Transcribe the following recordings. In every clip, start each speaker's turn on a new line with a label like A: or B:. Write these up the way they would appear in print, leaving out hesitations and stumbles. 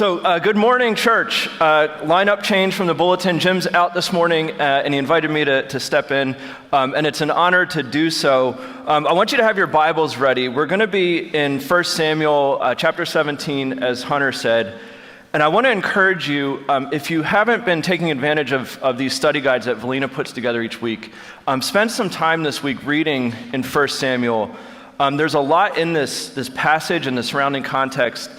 A: Good morning, church. Lineup change from the bulletin. Jim's out this morning, and he invited me to step in, and it's an honor to do so. I want you to have your Bibles ready. We're going to be in 1 Samuel chapter 17, as Hunter said, and I want to encourage you, if you haven't been taking advantage of these study guides that Valina puts together each week, spend some time this week reading in 1 Samuel. There's a lot in this passage and the surrounding context.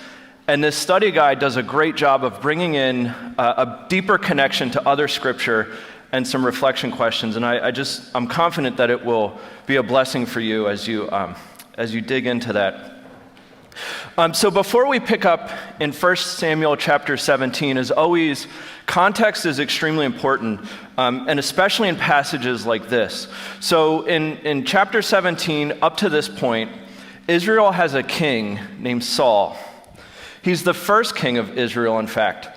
A: And this study guide does a great job of bringing in a deeper connection to other scripture and some reflection questions. And I'm confident that it will be a blessing for you as you dig into that. So before we pick up in 1 Samuel chapter 17, as always, context is extremely important, and especially in passages like this. So in chapter 17, up to this point, Israel has a king named Saul. He's the first king of Israel, in fact.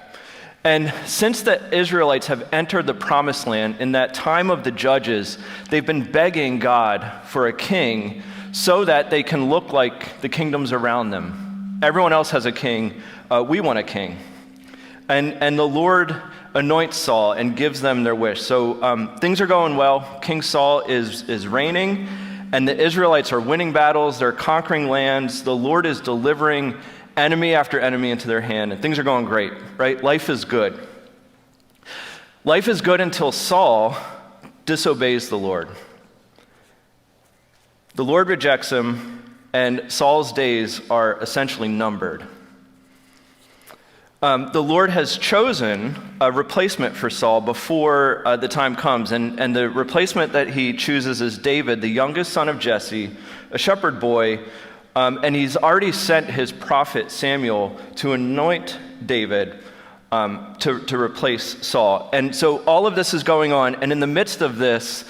A: And since the Israelites have entered the promised land in that time of the judges, they've been begging God for a king so that they can look like the kingdoms around them. Everyone else has a king. We want a king. And the Lord anoints Saul and gives them their wish. So things are going well. King Saul is reigning, and the Israelites are winning battles. They're conquering lands. The Lord is delivering enemy after enemy into their hand, and things are going great, right? Life is good. Life is good until Saul disobeys the Lord. The Lord rejects him, and Saul's days are essentially numbered. The Lord has chosen a replacement for Saul before the time comes, and the replacement that he chooses is David, the youngest son of Jesse, a shepherd boy. And he's already sent his prophet Samuel to anoint David to replace Saul. And so all of this is going on, and in the midst of this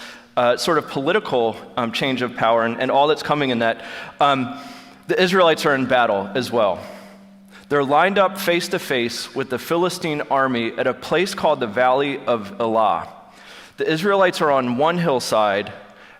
A: sort of political change of power and all that's coming in that, the Israelites are in battle as well. They're lined up face to face with the Philistine army at a place called the Valley of Elah. The Israelites are on one hillside,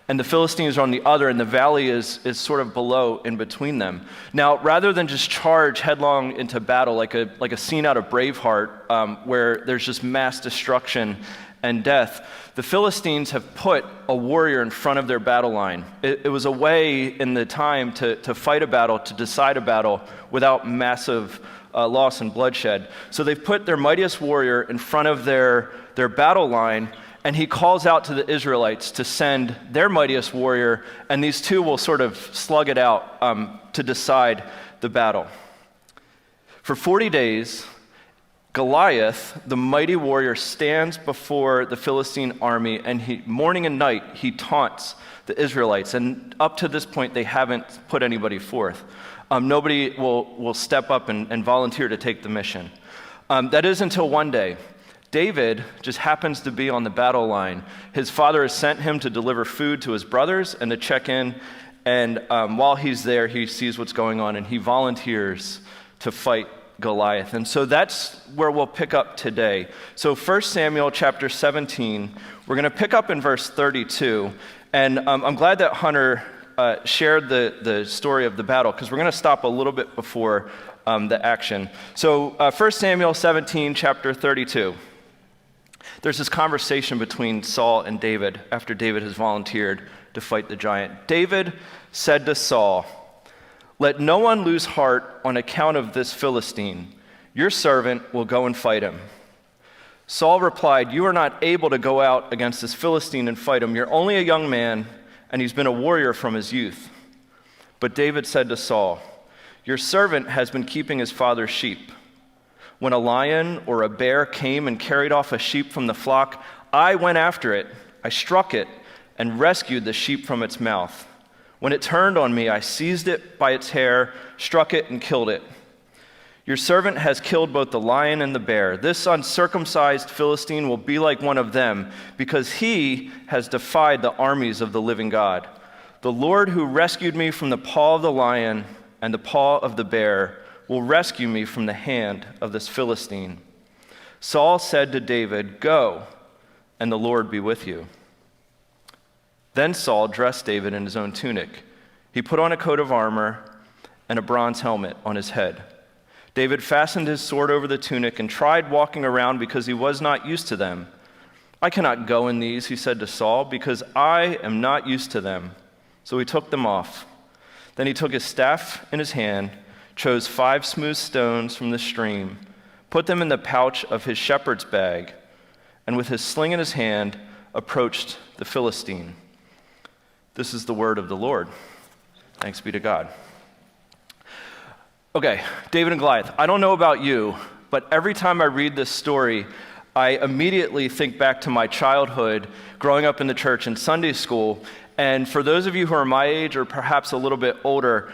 A: and the Philistines are on the other, and the valley is sort of below in between them. Now, rather than just charge headlong into battle like a scene out of Braveheart, where there's just mass destruction and death, the Philistines have put a warrior in front of their battle line. It was a way in the time to fight a battle, to decide a battle without massive loss and bloodshed. So they've put their mightiest warrior in front of their battle line, and he calls out to the Israelites to send their mightiest warrior, and these two will sort of slug it out to decide the battle. For 40 days, Goliath, the mighty warrior, stands before the Philistine army, and morning and night, he taunts the Israelites. And up to this point, they haven't put anybody forth. Nobody will step up and volunteer to take the mission. That is until one day. David just happens to be on the battle line. His father has sent him to deliver food to his brothers and to check in. And while he's there, he sees what's going on, and he volunteers to fight Goliath. And so that's where we'll pick up today. So 1 Samuel chapter 17, we're going to pick up in verse 32. And I'm glad that Hunter shared the story of the battle, because we're going to stop a little bit before the action. So 1 Samuel 17, chapter 32. There's this conversation between Saul and David after David has volunteered to fight the giant. David said to Saul, "Let no one lose heart on account of this Philistine. Your servant will go and fight him." Saul replied, "You are not able to go out against this Philistine and fight him. You're only a young man, and he's been a warrior from his youth." But David said to Saul, "Your servant has been keeping his father's sheep. When a lion or a bear came and carried off a sheep from the flock, I went after it. I struck it and rescued the sheep from its mouth. When it turned on me, I seized it by its hair, struck it, and killed it. Your servant has killed both the lion and the bear. This uncircumcised Philistine will be like one of them, because he has defied the armies of the living God. The Lord who rescued me from the paw of the lion and the paw of the bear will rescue me from the hand of this Philistine." Saul said to David, "Go, and the Lord be with you." Then Saul dressed David in his own tunic. He put on a coat of armor and a bronze helmet on his head. David fastened his sword over the tunic and tried walking around because he was not used to them. I cannot go in these, he said to Saul, because I am not used to them. So he took them off. Then he took his staff in his hand, chose 5 smooth stones from the stream, put them in the pouch of his shepherd's bag, and with his sling in his hand, approached the Philistine. This is the word of the Lord. Thanks be to God. Okay, David and Goliath. I don't know about you, but every time I read this story, I immediately think back to my childhood, growing up in the church in Sunday school. And for those of you who are my age or perhaps a little bit older,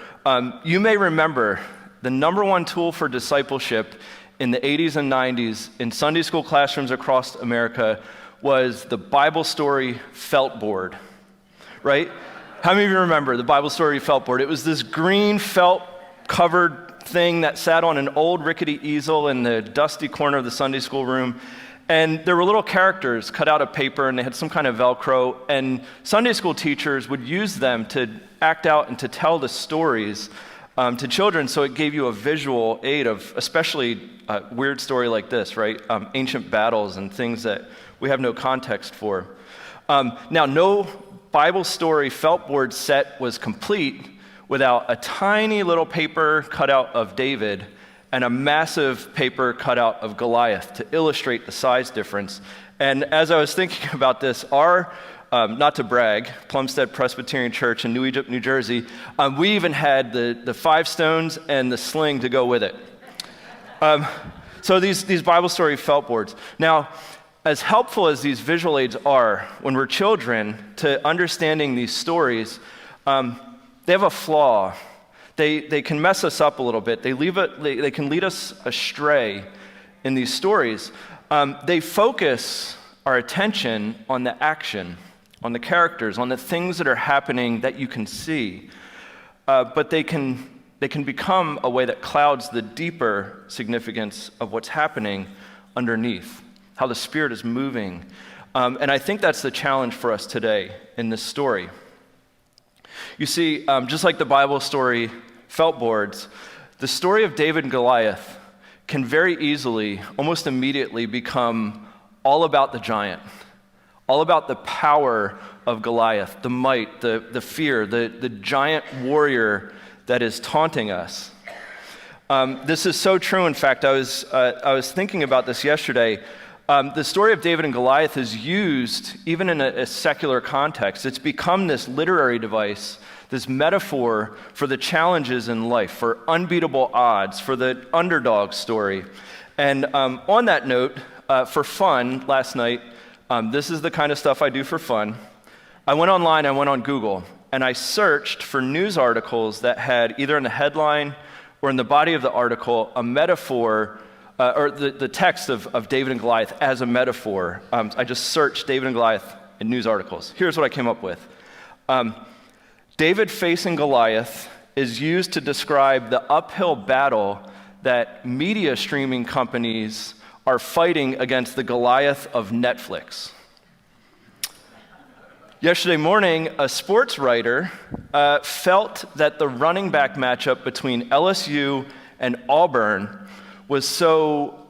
A: you may remember the number one tool for discipleship in the 80s and 90s in Sunday school classrooms across America was the Bible story felt board, right? How many of you remember the Bible story felt board? It was this green felt covered thing that sat on an old rickety easel in the dusty corner of the Sunday school room. And there were little characters cut out of paper, and they had some kind of Velcro, and Sunday school teachers would use them to act out and to tell the stories to children, so it gave you a visual aid of especially a weird story like this, right? Ancient battles and things that we have no context for. Now, no Bible story felt board set was complete without a tiny little paper cutout of David and a massive paper cutout of Goliath to illustrate the size difference. And as I was thinking about this, our, not to brag, Plumstead Presbyterian Church in New Egypt, New Jersey, we even had the 5 stones and the sling to go with it. So these Bible story felt boards. Now, as helpful as these visual aids are when we're children to understanding these stories, they have a flaw. They can mess us up a little bit. They can lead us astray in these stories. They focus our attention on the action, on the characters, on the things that are happening that you can see. But they can become a way that clouds the deeper significance of what's happening underneath, how the Spirit is moving. And I think that's the challenge for us today in this story. You see, just like the Bible story felt boards, the story of David and Goliath can very easily, almost immediately, become all about the giant, all about the power of Goliath, the might, the fear, the giant warrior that is taunting us. This is so true. In fact, I was thinking about this yesterday. The story of David and Goliath is used even in a secular context. It's become this literary device, this metaphor for the challenges in life, for unbeatable odds, for the underdog story. And on that note, for fun, last night, this is the kind of stuff I do for fun. I went online, I went on Google, and I searched for news articles that had either in the headline or in the body of the article a metaphor or the text of David and Goliath as a metaphor. I just searched David and Goliath in news articles. Here's what I came up with. David facing Goliath is used to describe the uphill battle that media streaming companies are fighting against the Goliath of Netflix. Yesterday morning, a sports writer felt that the running back matchup between LSU and Auburn was so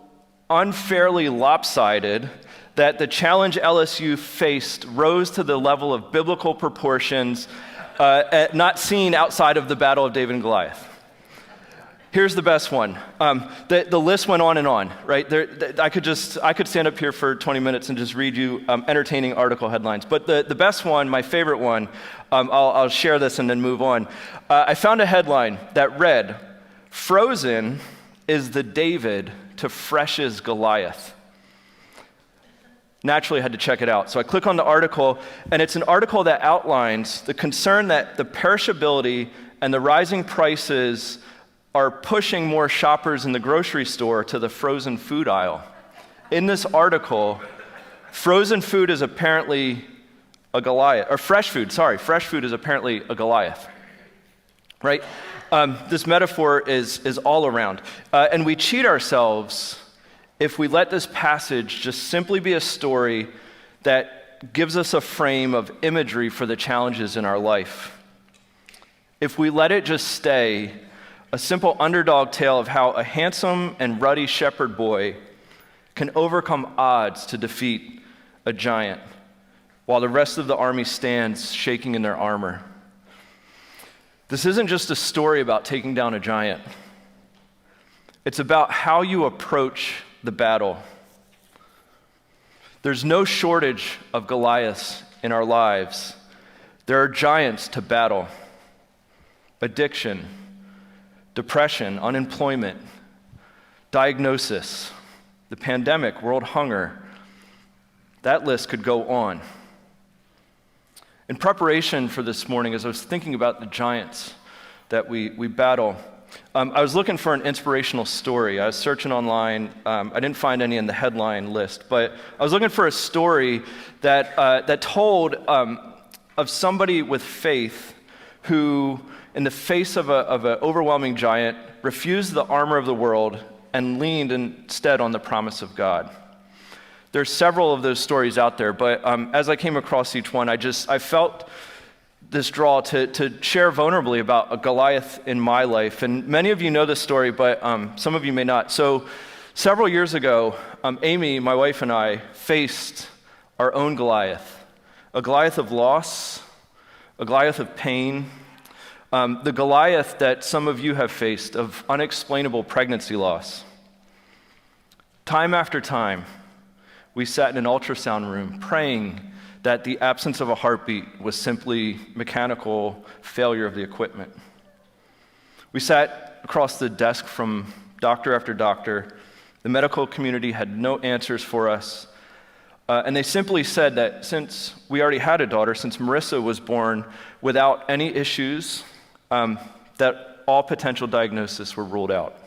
A: unfairly lopsided that the challenge LSU faced rose to the level of biblical proportions not seen outside of the battle of David and Goliath. Here's the best one. The list went on, right? I could stand up here for 20 minutes and just read you entertaining article headlines. But the best one, my favorite one, I'll share this and then move on. I found a headline that read, "Frozen is the David to Fresh's Goliath." Naturally, I had to check it out. So I click on the article, and it's an article that outlines the concern that the perishability and the rising prices are pushing more shoppers in the grocery store to the frozen food aisle. In this article, frozen food is apparently a Goliath, or fresh food is apparently a Goliath, right? This metaphor is all around. And we cheat ourselves if we let this passage just simply be a story that gives us a frame of imagery for the challenges in our life. If we let it just stay a simple underdog tale of how a handsome and ruddy shepherd boy can overcome odds to defeat a giant, while the rest of the army stands shaking in their armor. This isn't just a story about taking down a giant. It's about how you approach the battle. There's no shortage of Goliaths in our lives. There are giants to battle: addiction, depression, unemployment, diagnosis, the pandemic, world hunger. That list could go on. In preparation for this morning, as I was thinking about the giants that we battle, I was looking for an inspirational story. I was searching online. I didn't find any in the headline list, but I was looking for a story that told of somebody with faith who, in the face of an overwhelming giant, refused the armor of the world and leaned instead on the promise of God. There's several of those stories out there, but as I came across each one, I felt this draw to share vulnerably about a Goliath in my life. And many of you know this story, but some of you may not. So several years ago, Amy, my wife, and I faced our own Goliath, a Goliath of loss, a Goliath of pain, the Goliath that some of you have faced of unexplainable pregnancy loss. Time after time, we sat in an ultrasound room praying that the absence of a heartbeat was simply mechanical failure of the equipment. We sat across the desk from doctor after doctor. The medical community had no answers for us. And they simply said that since we already had a daughter, since Marissa was born without any issues, that all potential diagnoses were ruled out.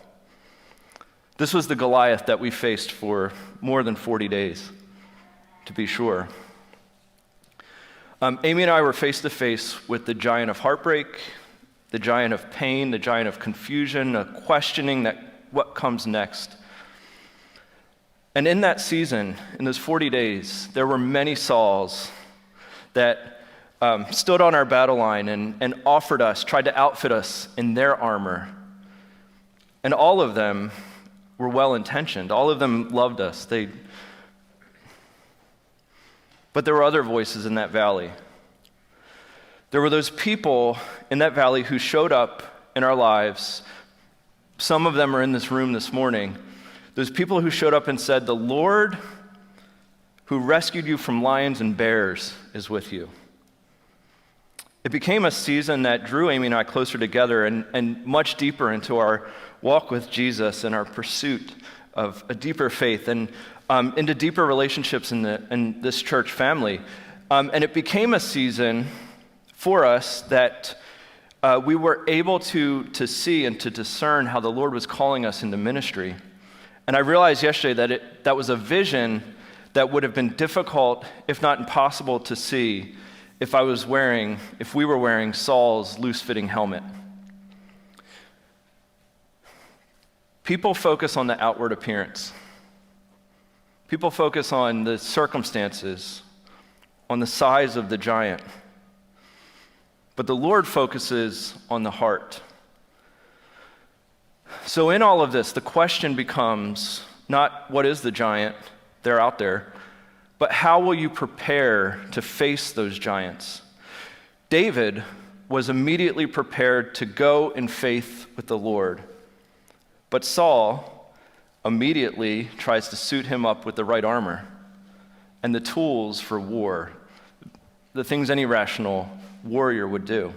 A: This was the Goliath that we faced for more than 40 days, to be sure. Amy and I were face to face with the giant of heartbreak, the giant of pain, the giant of confusion, a questioning that what comes next. And in that season, in those 40 days, there were many Sauls that stood on our battle line and offered us, tried to outfit us in their armor. And all of them were well-intentioned. All of them loved us. But there were other voices in that valley. There were those people in that valley who showed up in our lives. Some of them are in this room this morning. Those people who showed up and said, "The Lord who rescued you from lions and bears is with you." It became a season that drew Amy and I closer together and much deeper into our walk with Jesus and our pursuit of a deeper faith and into deeper relationships in this church family. And it became a season for us that we were able to see and to discern how the Lord was calling us into ministry. And I realized yesterday that was a vision that would have been difficult, if not impossible, to see if we were wearing Saul's loose-fitting helmet. People focus on the outward appearance. People focus on the circumstances, on the size of the giant. But the Lord focuses on the heart. So in all of this, the question becomes not what is the giant, they're out there, but how will you prepare to face those giants? David was immediately prepared to go in faith with the Lord. But Saul immediately tries to suit him up with the right armor and the tools for war, the things any rational warrior would do.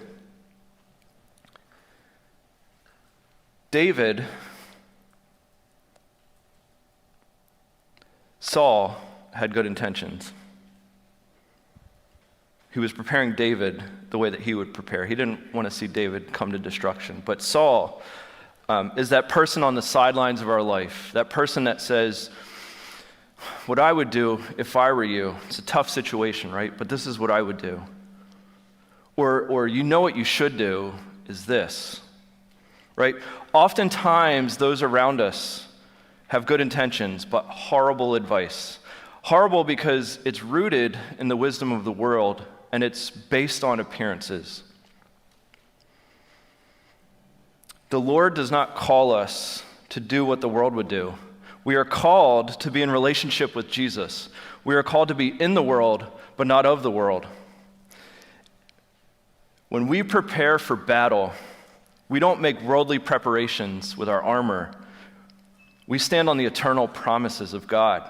A: Saul had good intentions. He was preparing David the way that he would prepare. He didn't want to see David come to destruction. But Saul is that person on the sidelines of our life, that person that says, what I would do if I were you, it's a tough situation, right? But this is what I would do. Or you know what you should do is this, right? Oftentimes, those around us have good intentions, but horrible advice. Horrible because it's rooted in the wisdom of the world, and it's based on appearances. The Lord does not call us to do what the world would do. We are called to be in relationship with Jesus. We are called to be in the world, but not of the world. When we prepare for battle, we don't make worldly preparations with our armor. We stand on the eternal promises of God.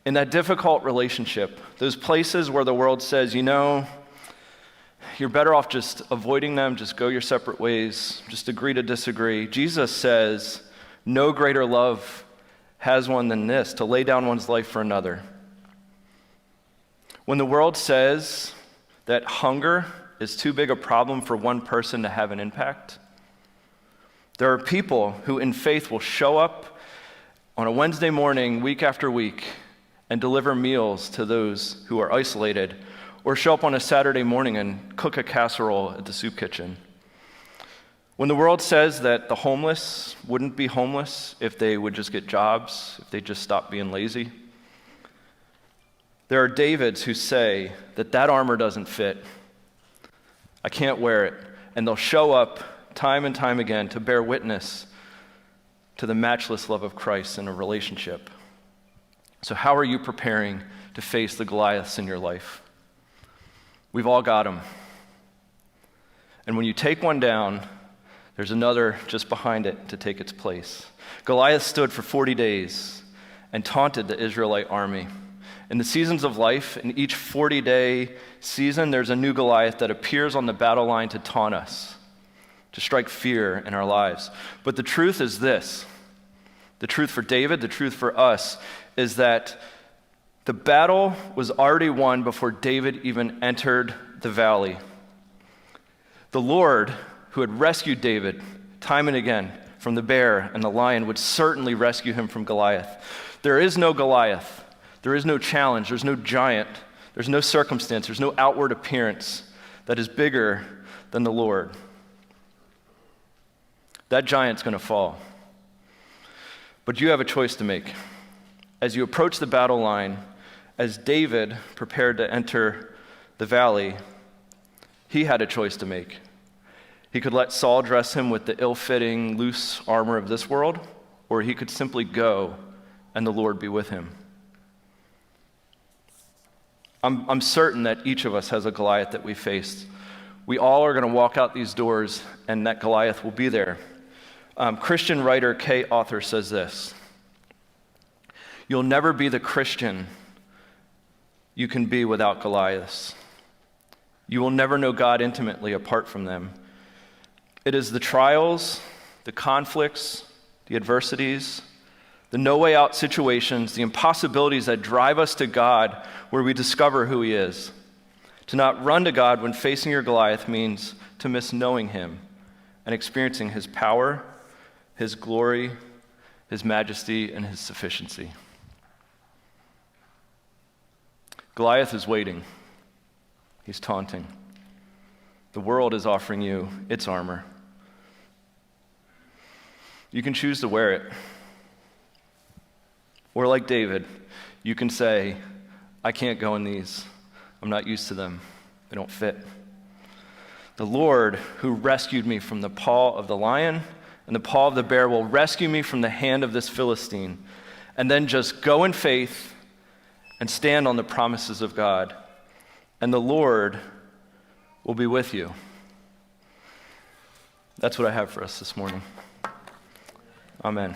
A: In that difficult relationship, those places where the world says, you're better off just avoiding them, just go your separate ways, just agree to disagree. Jesus says, no greater love has one than this, to lay down one's life for another. When the world says that hunger is too big a problem for one person to have an impact, there are people who in faith will show up on a Wednesday morning, week after week, and deliver meals to those who are isolated, or show up on a Saturday morning and cook a casserole at the soup kitchen. When the world says that the homeless wouldn't be homeless if they would just get jobs, if they just stopped being lazy, there are Davids who say that armor doesn't fit. I can't wear it. And they'll show up time and time again to bear witness to the matchless love of Christ in a relationship. So how are you preparing to face the Goliaths in your life? We've all got them. And when you take one down, there's another just behind it to take its place. Goliath stood for 40 days and taunted the Israelite army. In the seasons of life, in each 40-day season, there's a new Goliath that appears on the battle line to taunt us, to strike fear in our lives. But the truth is this. The truth for David, the truth for us, is that the battle was already won before David even entered the valley. The Lord, who had rescued David time and again from the bear and the lion, would certainly rescue him from Goliath. There is no Goliath. There is no challenge. There's no giant. There's no circumstance. There's no outward appearance that is bigger than the Lord. That giant's going to fall. But you have a choice to make. As you approach the battle line, as David prepared to enter the valley, he had a choice to make. He could let Saul dress him with the ill-fitting, loose armor of this world, or he could simply go and the Lord be with him. I'm certain that each of us has a Goliath that we faced. We all are going to walk out these doors, and that Goliath will be there. Christian writer Kay Arthur says this: you'll never be the Christian you can be without Goliaths. You will never know God intimately apart from them. It is the trials, the conflicts, the adversities, the no-way-out situations, the impossibilities that drive us to God where we discover who He is. To not run to God when facing your Goliath means to miss knowing Him and experiencing His power, His glory, His majesty, and His sufficiency. Goliath is waiting. He's taunting. The world is offering you its armor. You can choose to wear it. Or like David, you can say, I can't go in these. I'm not used to them. They don't fit. The Lord, who rescued me from the paw of the lion and the paw of the bear, will rescue me from the hand of this Philistine. And then just go in faith and stand on the promises of God. And the Lord will be with you. That's what I have for us this morning. Amen.